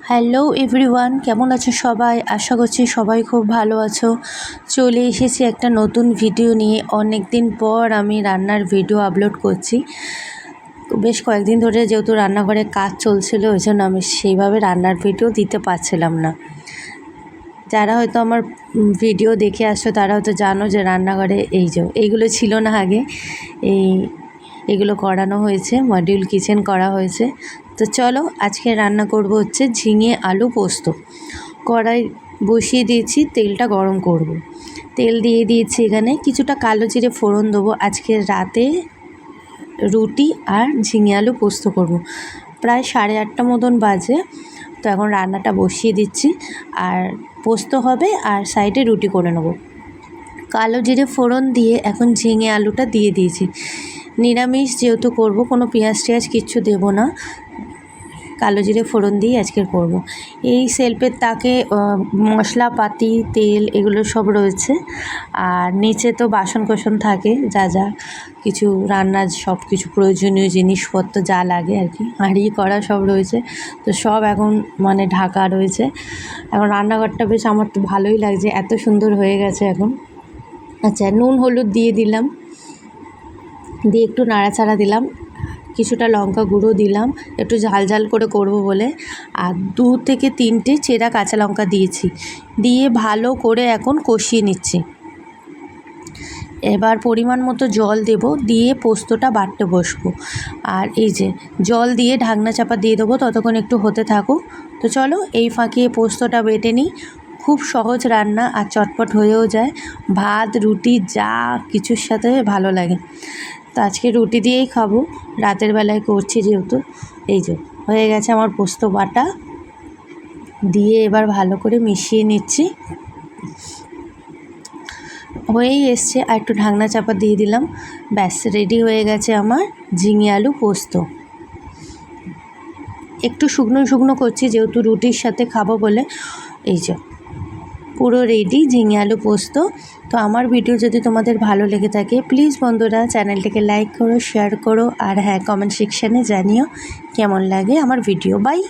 Hello everyone, কেমন আছো সবাই? আশা করছি সবাই খুব ভালো আছো। চলে এসেছি একটা নতুন ভিডিও নিয়ে। অনেক দিন পর আমি রান্নার ভিডিও আপলোড করছি। বেশ কয়েকদিন ধরে যেহেতু রান্নাঘরে কাজ চলছিল, ওই জন্য আমি সেইভাবে রান্নার ভিডিও দিতে পারছিলাম না। যারা হয়তো আমার ভিডিও দেখে আসছো তারা হয়তো জানো যে রান্নাঘরে এইগুলো ছিল না আগে। এগুলো করানো হয়েছে, মডিউল কিচেন করা হয়েছে। তো চলো, আজকে রান্না করব হচ্ছে ঝিঙে আলু পোস্ত। কড়াই বসিয়ে দিয়েছি, তেলটা গরম করব। তেল দিয়ে দিয়েছি, এখানে কিছুটা কালো জিরে ফোড়ন দেবো। আজকে রাতে রুটি আর ঝিঙে আলু পোস্ত করব। প্রায় 8:30 মতন বাজে। তো এখন রান্নাটা বসিয়ে দিচ্ছি, আর পোস্ত হবে আর সাইডে রুটি করে নেব। কালো জিরে ফোড়ন দিয়ে এখন ঝিঙে আলুটা দিয়ে দিয়েছি। নিরামিষ যেহেতু করব, কোনো পেঁয়াজ টিয়াজ কিচ্ছু দেবো না, কালো জিরে ফোড়ন দিয়ে আজকে করব। এই সেলফের তাকে মশলাপাতি, তেল এগুলো সব রয়েছে। আর নিচে তো বাসন কোসন থাকে, যা যা কিছু রান্নার সব কিছু প্রয়োজনীয় জিনিসপত্র যা লাগে আর কি, হাঁড়ি করা সব রয়েছে। তো সব এখন ঢাকা রয়েছে। এখন রান্নাঘরটা বেশ আমার তো ভালোই লাগছে, এত সুন্দর হয়ে গেছে এখন। আচ্ছা, নুন হলুদ দিয়ে দিলাম, দিয়ে একটু নাড়াচাড়া দিলাম, কিছুটা লঙ্কা গুঁড়ো দিলাম, একটু ঝাল ঝাল করে করব বলে। আর 2 থেকে 3টে চেরা কাঁচা লঙ্কা দিয়েছি, দিয়ে ভালো করে এখন কষিয়ে নিচ্ছি। এবার পরিমাণ মতো জল দেব, দিয়ে পোস্তটা বাটতে বসবো। আর এই যে জল দিয়ে ঢাকনা চাপা দিয়ে দেবো, ততক্ষণ একটু হতে থাকুক। তো চলো, এই ফাঁকে পোস্তটা বেটে নিই। খুব সহজ রান্না আর চটপট হয়েও যায়, ভাত রুটি যা কিছুর সাথে ভালো লাগে। তো আজকে রুটি দিয়েই খাবো, রাতের বেলায় করছি যেহেতু। এই যে হয়ে গেছে আমার পোস্ত বাটা, দিয়ে এবার ভালো করে মিশিয়ে নিচ্ছি। হয়েই এসছে, আর একটু ঢাকনা চাপা দিয়ে দিলাম। ব্যাস, রেডি হয়ে গেছে আমার ঝিঙে আলু পোস্ত। একটু শুকনো শুকনো করছি যেহেতু রুটির সাথে খাবো বলে। এই যে পুরো রেডি ঝিঙে আলু পোস্ত। তো আমার ভিডিও যদি তোমাদের ভালো লেগে থাকে, প্লিজ বন্ধুরা চ্যানেলটিকে লাইক করো, শেয়ার করো, আর হ্যাঁ, কমেন্ট সেকশানে জানিও কেমন লাগে আমার ভিডিও। বাই।